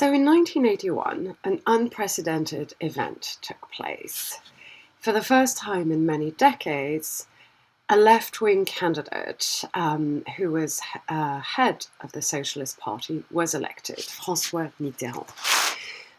So in 1981, an unprecedented event took place. For the first time in many decades, a left-wing candidate who was head of the Socialist Party was elected, François Mitterrand.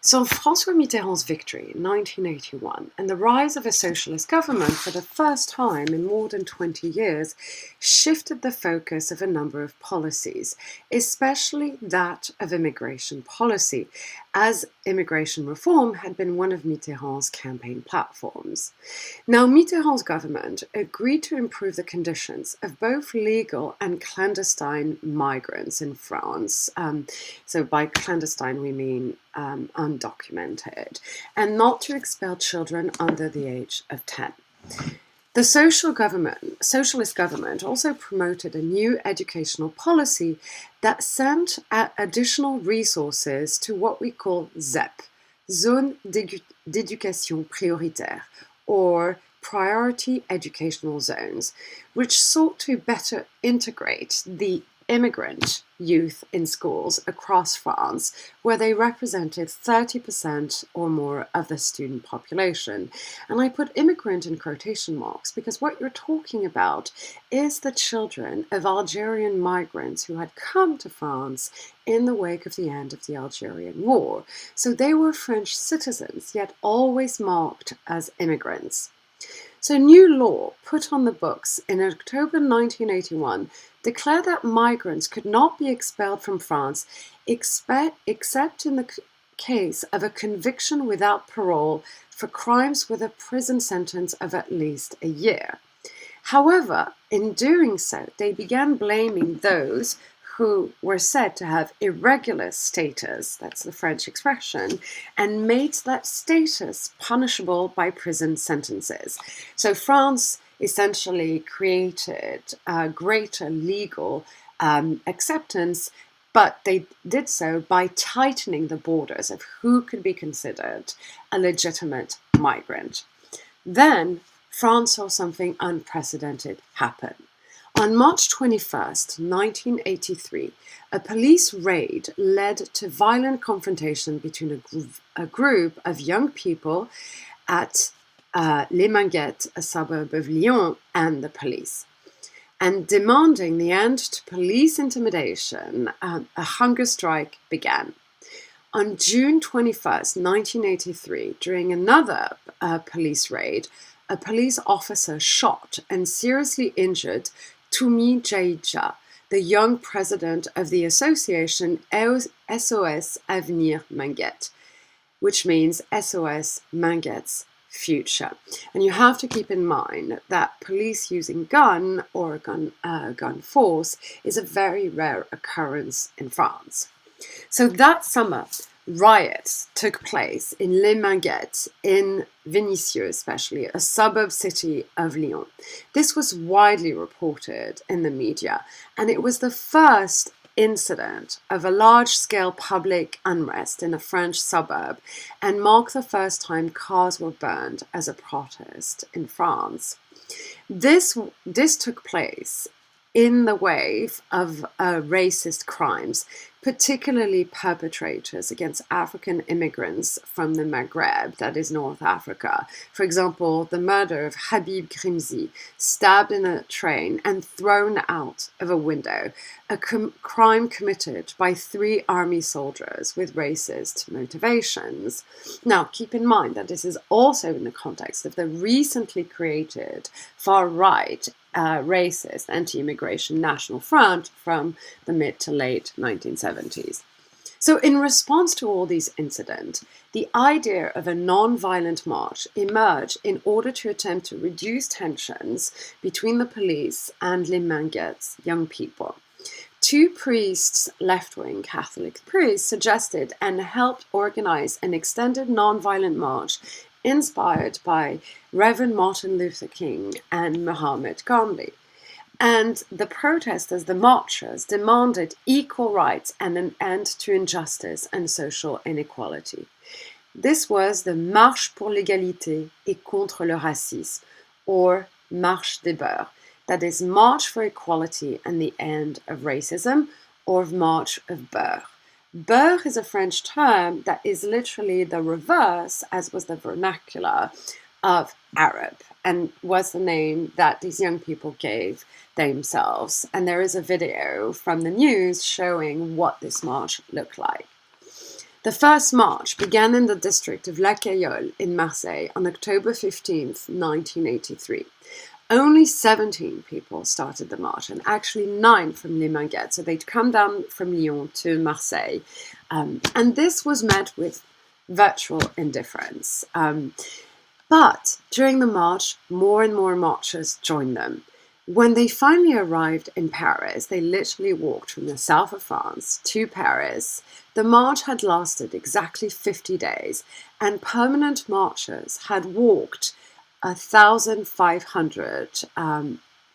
So François Mitterrand's victory in 1981 and the rise of a socialist government for the first time in more than 20 years shifted the focus of a number of policies, especially that of immigration policy, as immigration reform had been one of Mitterrand's campaign platforms. Now, Mitterrand's government agreed to improve the conditions of both legal and clandestine migrants in France. So by clandestine, we mean undocumented, and not to expel children under the age of 10. The socialist government also promoted a new educational policy that sent additional resources to what we call ZEP, Zone d'éducation prioritaire, or priority educational zones, which sought to better integrate the immigrant youth in schools across France, where they represented 30% or more of the student population. And I put immigrant in quotation marks because what you're talking about is the children of Algerian migrants who had come to France in the wake of the end of the Algerian War. So they were French citizens, yet always marked as immigrants. So new law put on the books in October 1981 declared that migrants could not be expelled from France except in the case of a conviction without parole for crimes with a prison sentence of at least a year. However, in doing so, they began blaming those who were said to have irregular status, that's the French expression, and made that status punishable by prison sentences. So France essentially created a greater legal acceptance, but they did so by tightening the borders of who could be considered a legitimate migrant. Then France saw something unprecedented happen. On March 21st, 1983, a police raid led to violent confrontation between a group of young people at Les Minguettes, a suburb of Lyon, and the police. And demanding the end to police intimidation, a hunger strike began. On June 21st, 1983, during another police raid, a police officer shot and seriously injured Toumi Djaïdja, the young president of the association SOS Avenir Minguettes, which means SOS Minguettes Future. And you have to keep in mind that police using gun or gun force is a very rare occurrence in France. So that summer, riots took place in Les Minguettes, in Vénissieux especially, a suburb city of Lyon. This was widely reported in the media, and it was the first incident of a large-scale public unrest in a French suburb and marked the first time cars were burned as a protest in France. This took place in the wave of racist crimes, particularly perpetrators against African immigrants from the Maghreb, that is North Africa. For example, the murder of Habib Grimzi, stabbed in a train and thrown out of a window, a crime committed by 3 army soldiers with racist motivations. Now, keep in mind that this is also in the context of the recently created far-right racist anti-immigration National Front from the mid to late 1970s. So in response to all these incidents, the idea of a non-violent march emerged in order to attempt to reduce tensions between the police and Les Minguettes young people. 2 priests, left-wing Catholic priests, suggested and helped organize an extended non-violent march inspired by Reverend Martin Luther King and Muhammad Gandhi. And the protesters, the marchers, demanded equal rights and an end to injustice and social inequality. This was the Marche pour l'égalité et contre le racisme, or Marche des Beurs, that is March for Equality and the End of Racism, or March of Beurs, Beurre is a French term that is literally the reverse, as was the vernacular, of Arab, and was the name that these young people gave themselves. And there is a video from the news showing what this march looked like. The first march began in the district of La Cayolle in Marseille on October 15th, 1983. Only 17 people started the march, and actually 9 from Les Minguettes. So they'd come down from Lyon to Marseille. And this was met with virtual indifference. But during the march, more and more marchers joined them. When they finally arrived in Paris, they literally walked from the south of France to Paris. The march had lasted exactly 50 days, and permanent marchers had walked 1,500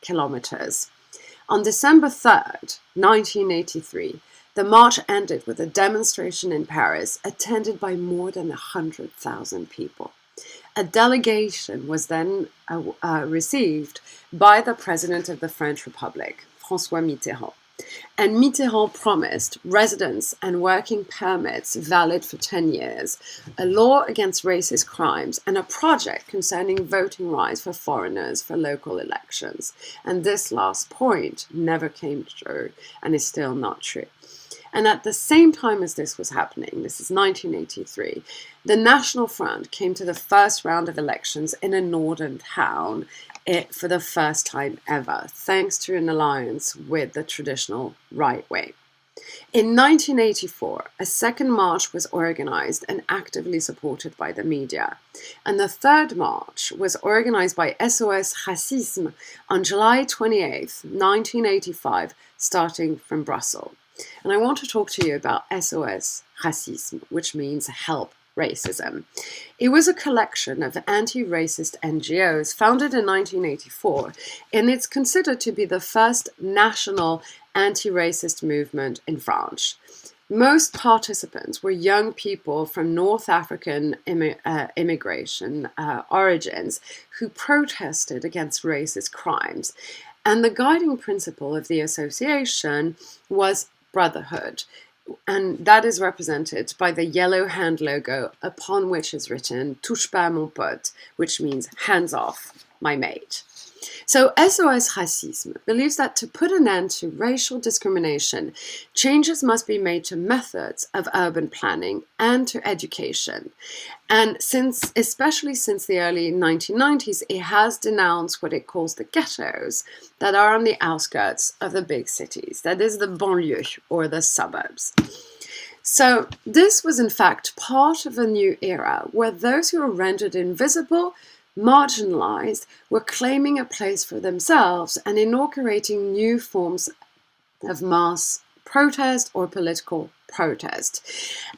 kilometers. On December 3rd, 1983, the march ended with a demonstration in Paris attended by more than 100,000 people. A delegation was then received by the President of the French Republic, François Mitterrand. And Mitterrand promised residence and working permits valid for 10 years, a law against racist crimes, and a project concerning voting rights for foreigners for local elections. And this last point never came true and is still not true. And at the same time as this was happening, this is 1983, the National Front came to the first round of elections in a northern town for the first time ever, thanks to an alliance with the traditional right wing. In 1984, a second march was organized and actively supported by the media. And the third march was organized by SOS Racisme on July 28, 1985, starting from Brussels. And I want to talk to you about SOS Racisme, which means Help Racism. It was a collection of anti-racist NGOs founded in 1984, and it's considered to be the first national anti-racist movement in France. Most participants were young people from North African immigration origins who protested against racist crimes. And the guiding principle of the association was brotherhood, and that is represented by the yellow hand logo upon which is written "Touche pas mon pote," which means hands off my mate. So SOS Racisme believes that to put an end to racial discrimination, changes must be made to methods of urban planning and to education. And especially since the early 1990s, it has denounced what it calls the ghettos that are on the outskirts of the big cities, that is the banlieue or the suburbs. So this was in fact part of a new era where those who were rendered invisible, marginalized, were claiming a place for themselves and inaugurating new forms of mass protest or political protest.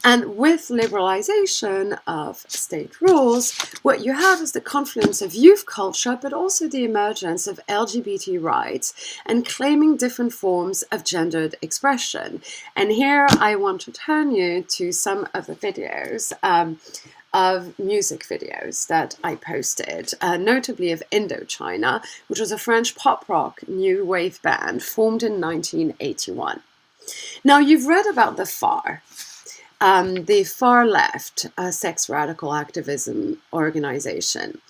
And with liberalization of state rules, what you have is the confluence of youth culture, but also the emergence of LGBT rights and claiming different forms of gendered expression. And here I want to turn you to some of the videos of music videos that I posted, notably of Indochina, which was a French pop rock new wave band formed in 1981. Now, you've read about the far left sex radical activism organization.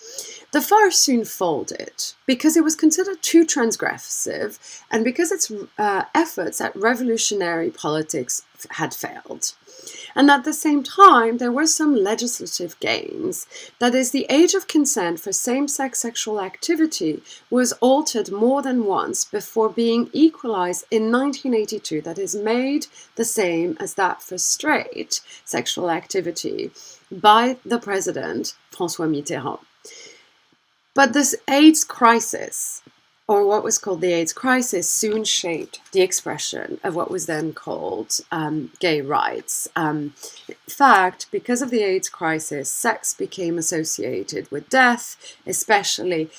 The FAR soon folded because it was considered too transgressive and because its efforts at revolutionary politics had failed. And at the same time, there were some legislative gains. That is, the age of consent for same-sex sexual activity was altered more than once before being equalized in 1982, that is, made the same as that for straight sexual activity by the president, François Mitterrand. But this AIDS crisis, or what was called the AIDS crisis, soon shaped the expression of what was then called gay rights. In fact, because of the AIDS crisis, sex became associated with death, especially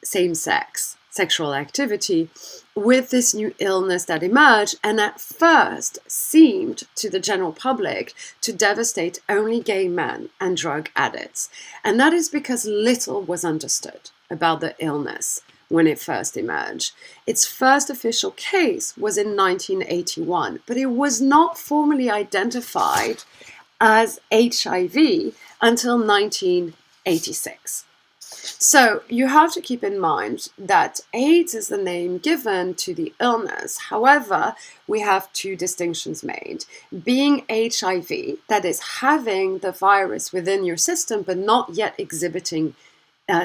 same-sex sexual activity, with this new illness that emerged and at first seemed to the general public to devastate only gay men and drug addicts. And that is because little was understood about the illness when it first emerged. Its first official case was in 1981, but it was not formally identified as HIV until 1986. So you have to keep in mind that AIDS is the name given to the illness. However, we have two distinctions made. Being HIV, that is having the virus within your system but not yet exhibiting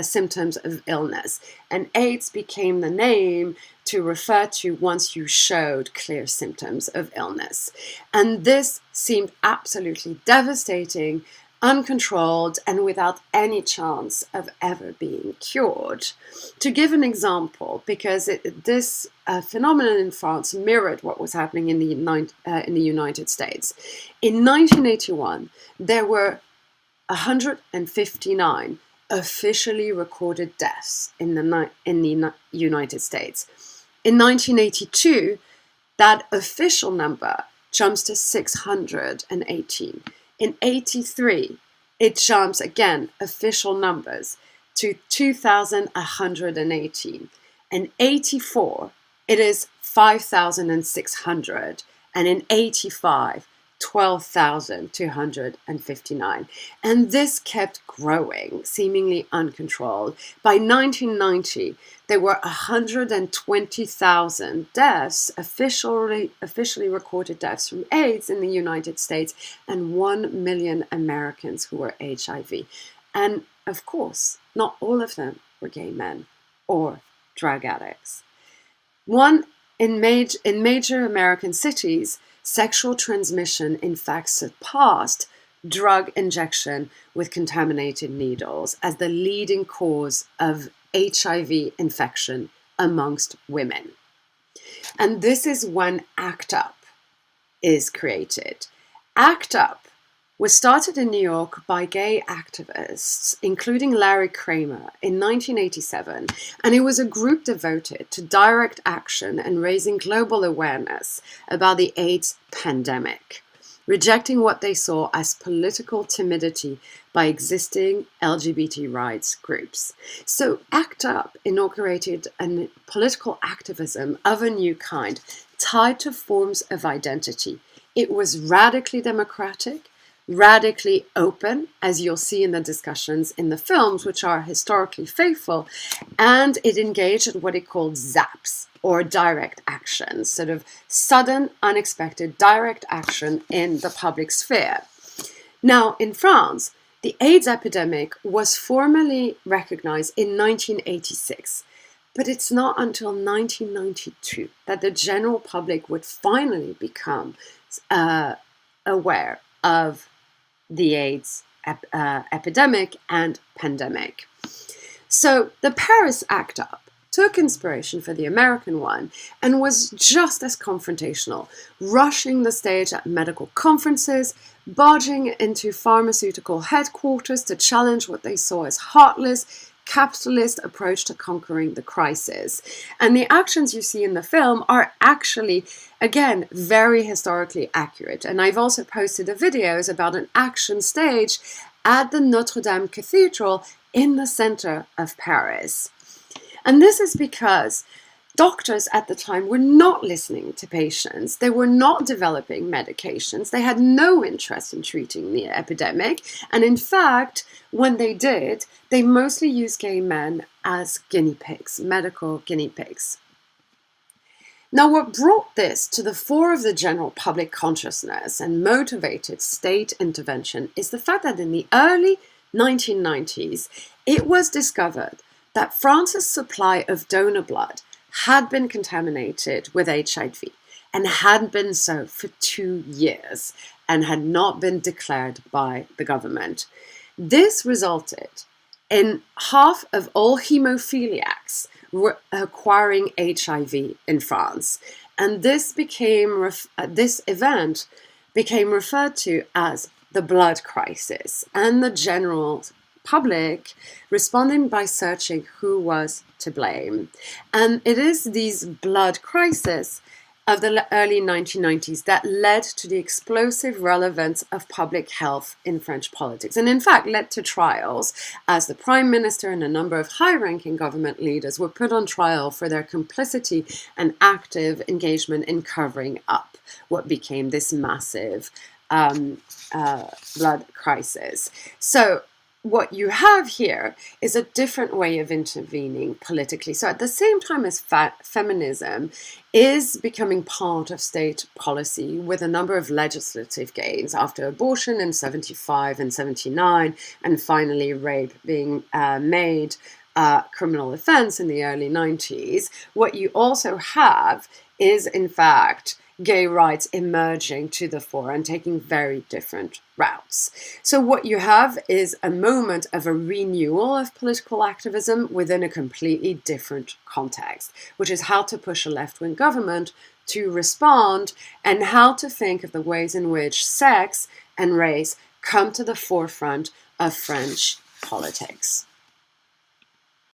symptoms of illness. And AIDS became the name to refer to once you showed clear symptoms of illness. And this seemed absolutely devastating, uncontrolled, and without any chance of ever being cured. To give an example, because this phenomenon in France mirrored what was happening in the United States. In 1981, there were 159 officially recorded deaths in the United States. In 1982, that official number jumps to 618. In 83, it jumps again, official numbers, to 2,118. In 84, it is 5,600. And in 85, 12,259. And this kept growing, seemingly uncontrolled. By 1990, there were 120,000 deaths, officially recorded deaths from AIDS in the United States, and 1 million Americans who were HIV. And of course, not all of them were gay men or drug addicts. In major American cities, sexual transmission in fact surpassed drug injection with contaminated needles as the leading cause of HIV infection amongst women. And this is when ACT UP is created. ACT UP was started in New York by gay activists, including Larry Kramer, in 1987, and it was a group devoted to direct action and raising global awareness about the AIDS pandemic, rejecting what they saw as political timidity by existing LGBT rights groups. So ACT UP inaugurated a political activism of a new kind, tied to forms of identity. It was radically democratic, radically open, as you'll see in the discussions in the films, which are historically faithful, and it engaged in what it called ZAPs, or direct action, sort of sudden, unexpected direct action in the public sphere. Now, in France, the AIDS epidemic was formally recognized in 1986, but it's not until 1992 that the general public would finally become aware of the AIDS epidemic and pandemic. So the Paris ACT UP took inspiration for the American one and was just as confrontational, rushing the stage at medical conferences, barging into pharmaceutical headquarters to challenge what they saw as heartless, capitalist approach to conquering the crisis. And the actions you see in the film are actually, again, very historically accurate. And I've also posted videos about an action stage at the Notre Dame Cathedral in the center of Paris. And this is because doctors at the time were not listening to patients. They were not developing medications. They had no interest in treating the epidemic. And in fact, when they did, they mostly used gay men as guinea pigs, medical guinea pigs. Now, what brought this to the fore of the general public consciousness and motivated state intervention is the fact that in the early 1990s, it was discovered that France's supply of donor blood had been contaminated with HIV and had been so for 2 years and had not been declared by the government. This resulted in half of all hemophiliacs acquiring HIV in France, and this event became referred to as the blood crisis, and the general public responding by searching who was to blame. And it is these blood crises of the early 1990s that led to the explosive relevance of public health in French politics, and in fact led to trials, as the Prime Minister and a number of high-ranking government leaders were put on trial for their complicity and active engagement in covering up what became this massive blood crisis. So what you have here is a different way of intervening politically. So at the same time as feminism is becoming part of state policy, with a number of legislative gains after abortion in 75 and 79, and finally rape being made a criminal offense in the early 90s, what you also have is, in fact, gay rights emerging to the fore and taking very different routes. So what you have is a moment of a renewal of political activism within a completely different context, which is how to push a left-wing government to respond and how to think of the ways in which sex and race come to the forefront of French politics.